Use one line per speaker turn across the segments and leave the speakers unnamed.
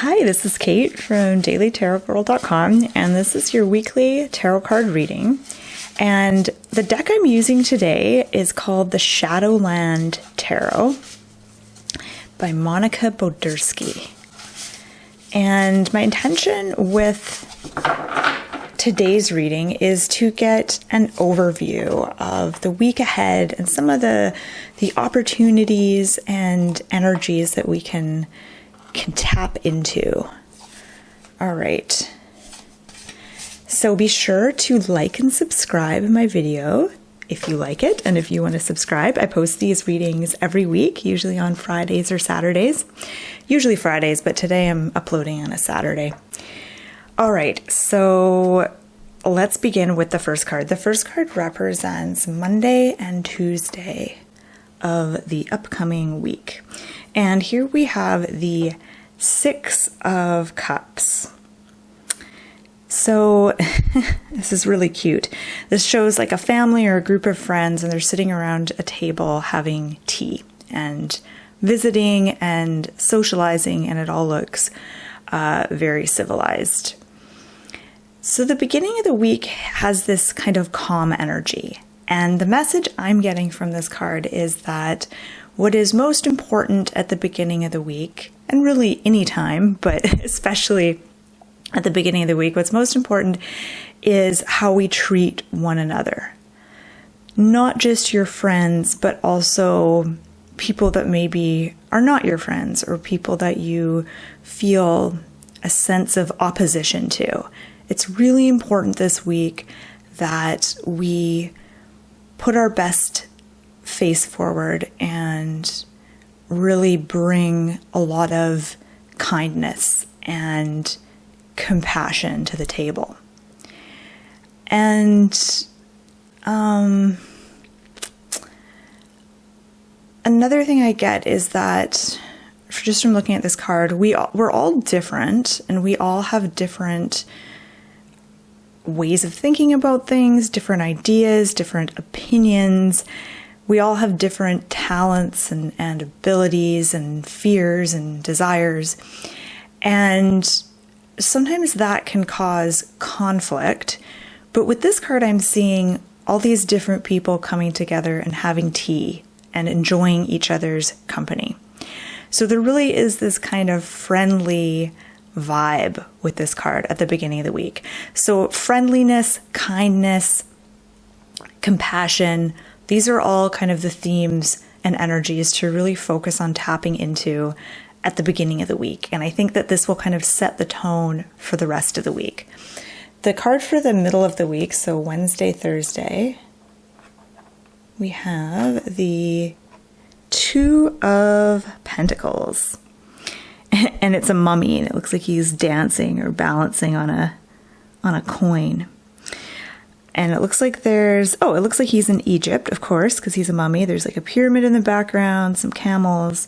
Hi, this is Kate from dailytarotgirl.com, and this is your weekly tarot card reading. And the deck I'm using today is called the Shadowland Tarot by Monica Bodirsky. And my intention with today's reading is to get an overview of the week ahead and some of the opportunities and energies that we can tap into. All right. So be sure to like and subscribe my video if you like it, and if you want to subscribe. I post these readings every week, usually on Fridays or Saturdays. Usually Fridays, but today I'm uploading on a Saturday. All right, so let's begin with the first card. The first card represents Monday and Tuesday of the upcoming week. And here we have the Six of Cups. So this is really cute. This shows like a family or a group of friends, and they're sitting around a table having tea and visiting and socializing, and it all looks very civilized. So the beginning of the week has this kind of calm energy. And the message I'm getting from this card is that what is most important at the beginning of the week, and really any time, but especially at the beginning of the week, what's most important is how we treat one another. Not just your friends, but also people that maybe are not your friends, or people that you feel a sense of opposition to. It's really important this week that we put our best face forward and really bring a lot of kindness and compassion to the table. And another thing I get is that just from looking at this card, we're all different, and we all have different ways of thinking about things, different ideas, different opinions. We all have different talents and abilities and fears and desires. And sometimes that can cause conflict. But with this card, I'm seeing all these different people coming together and having tea and enjoying each other's company. So there really is this kind of friendly vibe with this card at the beginning of the week. So friendliness, kindness, compassion, these are all kind of the themes and energies to really focus on tapping into at the beginning of the week. And I think that this will kind of set the tone for the rest of the week. The card for the middle of the week, so Wednesday, Thursday, we have the Two of Pentacles. And it's a mummy, and it looks like he's dancing or balancing on a coin. And it looks like it looks like he's in Egypt, of course, because he's a mummy. There's like a pyramid in the background, some camels.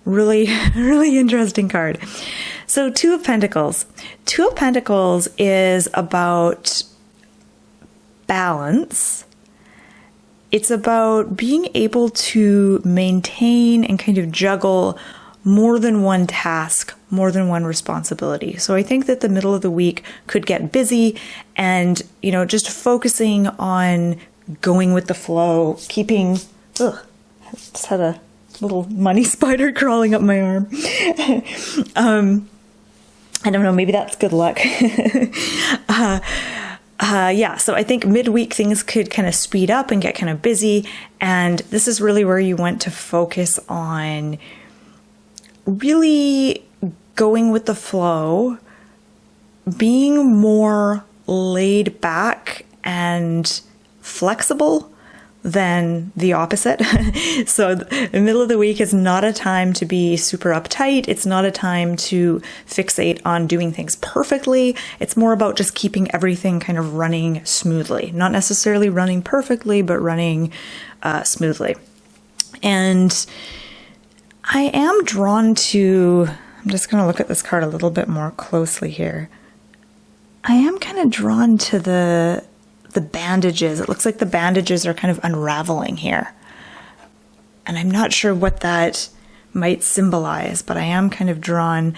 Really, really interesting card. So Two of Pentacles. Two of Pentacles is about balance. It's about being able to maintain and kind of juggle more than one task, more than one responsibility. So I think that the middle of the week could get busy, and, just focusing on going with the flow, I just had a little money spider crawling up my arm. I don't know, maybe that's good luck. So I think midweek things could kind of speed up and get kind of busy. And this is really where you want to focus on really going with the flow, being more laid back and flexible than the opposite. So the middle of the week is not a time to be super uptight. It's not a time to fixate on doing things perfectly. It's more about just keeping everything kind of running smoothly. Not necessarily running perfectly, but running smoothly. And I am drawn to, I'm just going to look at this card a little bit more closely here. I am kind of drawn to the bandages. It looks like the bandages are kind of unraveling here. And I'm not sure what that might symbolize, but I am kind of drawn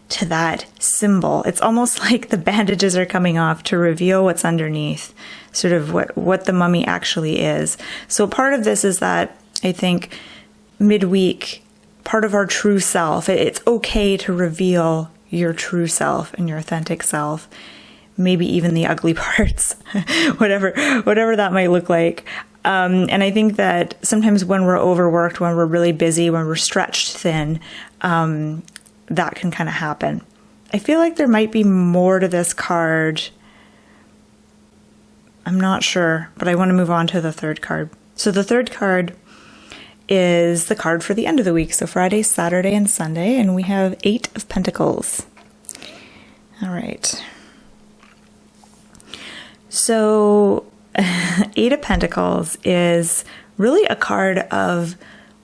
to that symbol. It's almost like the bandages are coming off to reveal what's underneath, sort of what the mummy actually is. So part of this is that I think midweek, part of our true self, it's okay to reveal your true self and your authentic self, maybe even the ugly parts, whatever that might look like. And I think that sometimes when we're overworked, when we're really busy, when we're stretched thin, that can kind of happen. I feel like there might be more to this card. I'm not sure, but I want to move on to the third card. So the third card is the card for the end of the week. So Friday, Saturday, and Sunday. And we have 8 of Pentacles. All right. So 8 of Pentacles is really a card of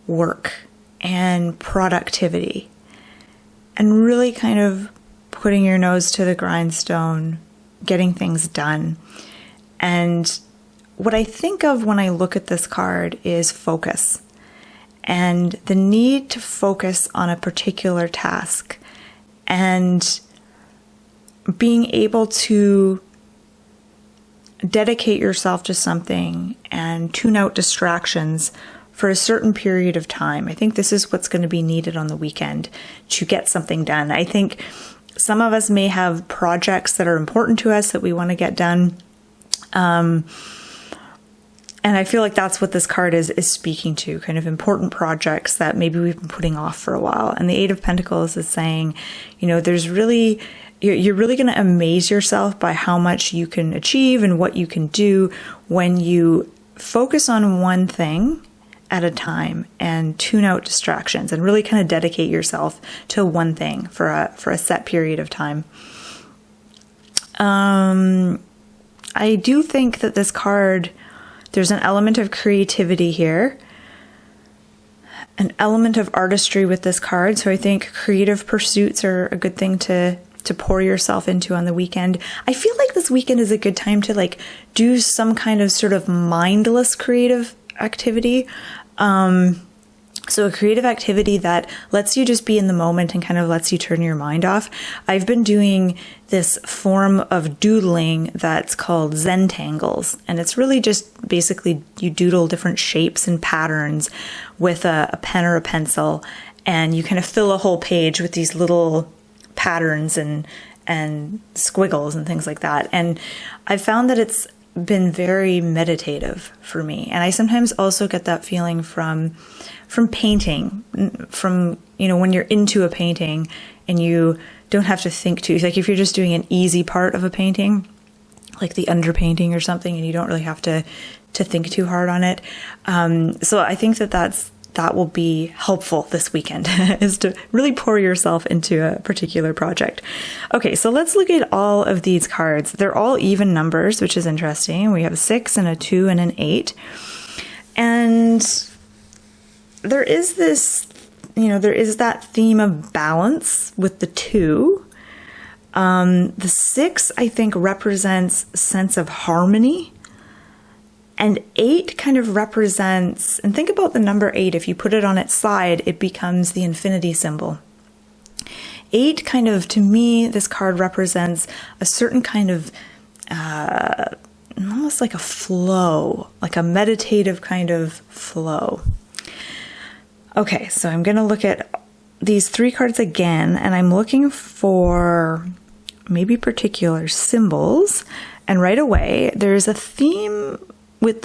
work and productivity and really kind of putting your nose to the grindstone, getting things done. And what I think of when I look at this card is focus and the need to focus on a particular task and being able to dedicate yourself to something and tune out distractions for a certain period of time. I think this is what's going to be needed on the weekend to get something done. I think some of us may have projects that are important to us that we want to get done. And I feel like that's what this card is speaking to, kind of important projects that maybe we've been putting off for a while. And the 8 of Pentacles is saying, there's really, you're really going to amaze yourself by how much you can achieve and what you can do when you focus on one thing at a time and tune out distractions and really kind of dedicate yourself to one thing for a set period of time. I do think that this card, there's an element of creativity here, an element of artistry with this card. So I think creative pursuits are a good thing to pour yourself into on the weekend. I feel like this weekend is a good time to do some kind of sort of mindless creative activity. So a creative activity that lets you just be in the moment and kind of lets you turn your mind off. I've been doing this form of doodling that's called Zentangles. And it's really just basically you doodle different shapes and patterns with a pen or a pencil. And you kind of fill a whole page with these little patterns and squiggles and things like that. And I've found that it's been very meditative for me. And I sometimes also get that feeling from painting, from, when you're into a painting and you don't have to think too, like if you're just doing an easy part of a painting, like the underpainting or something, and you don't really have to think too hard on it. So I think that will be helpful this weekend, is to really pour yourself into a particular project. Okay, so let's look at all of these cards. They're all even numbers, which is interesting. We have a 6 and a 2 and an 8. And there is this, there is that theme of balance with the 2. The 6, I think, represents a sense of harmony. And 8 kind of represents, and think about the number 8, if you put it on its side, it becomes the infinity symbol. 8 kind of, to me, this card represents a certain kind of, almost like a flow, like a meditative kind of flow. Okay, so I'm going to look at these 3 cards again, and I'm looking for maybe particular symbols. And right away, there's a theme with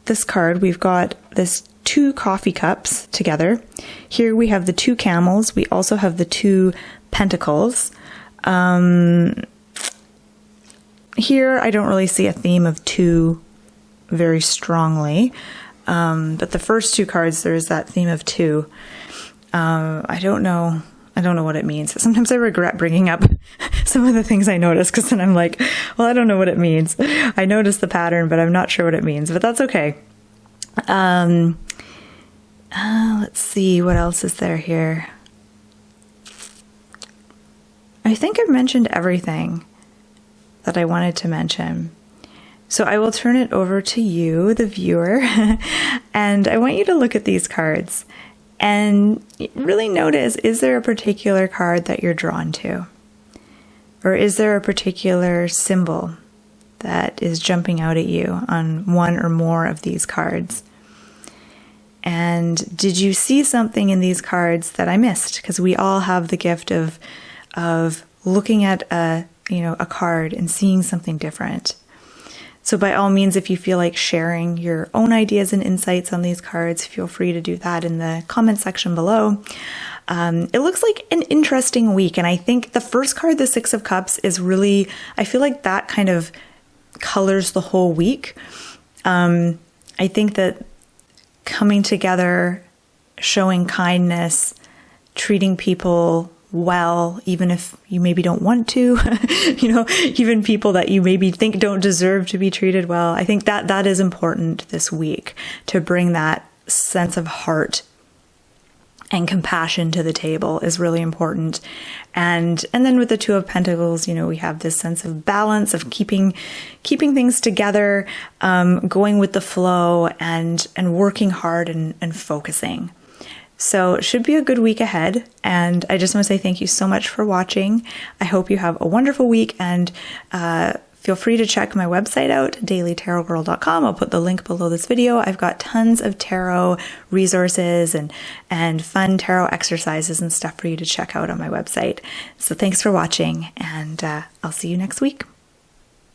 this card. We've got this 2 coffee cups together. Here we have the 2 camels. We also have the 2 pentacles. Here I don't really see a theme of 2 very strongly. But the first 2 cards, there is that theme of 2. I don't know what it means. Sometimes I regret bringing up some of the things I notice, because then I'm like, well, I don't know what it means. I noticed the pattern, but I'm not sure what it means, but that's okay. Let's see, what else is there here? I think I've mentioned everything that I wanted to mention. So I will turn it over to you, the viewer, and I want you to look at these cards and really notice, is there a particular card that you're drawn to? Or is there a particular symbol that is jumping out at you on one or more of these cards? And did you see something in these cards that I missed? Because we all have the gift of looking at a card and seeing something different. So by all means, if you feel like sharing your own ideas and insights on these cards, feel free to do that in the comment section below. It looks like an interesting week. And I think the first card, the Six of Cups, is really, I feel like that kind of colors the whole week. I think that coming together, showing kindness, treating people well, even if you maybe don't want to, even people that you maybe think don't deserve to be treated well. I think that is important this week, to bring that sense of heart and compassion to the table is really important. And then with the Two of Pentacles, we have this sense of balance, of keeping things together, going with the flow, and working hard and focusing. So it should be a good week ahead. And I just want to say thank you so much for watching. I hope you have a wonderful week, and feel free to check my website out, dailytarotgirl.com. I'll put the link below this video. I've got tons of tarot resources and fun tarot exercises and stuff for you to check out on my website. So thanks for watching, and I'll see you next week.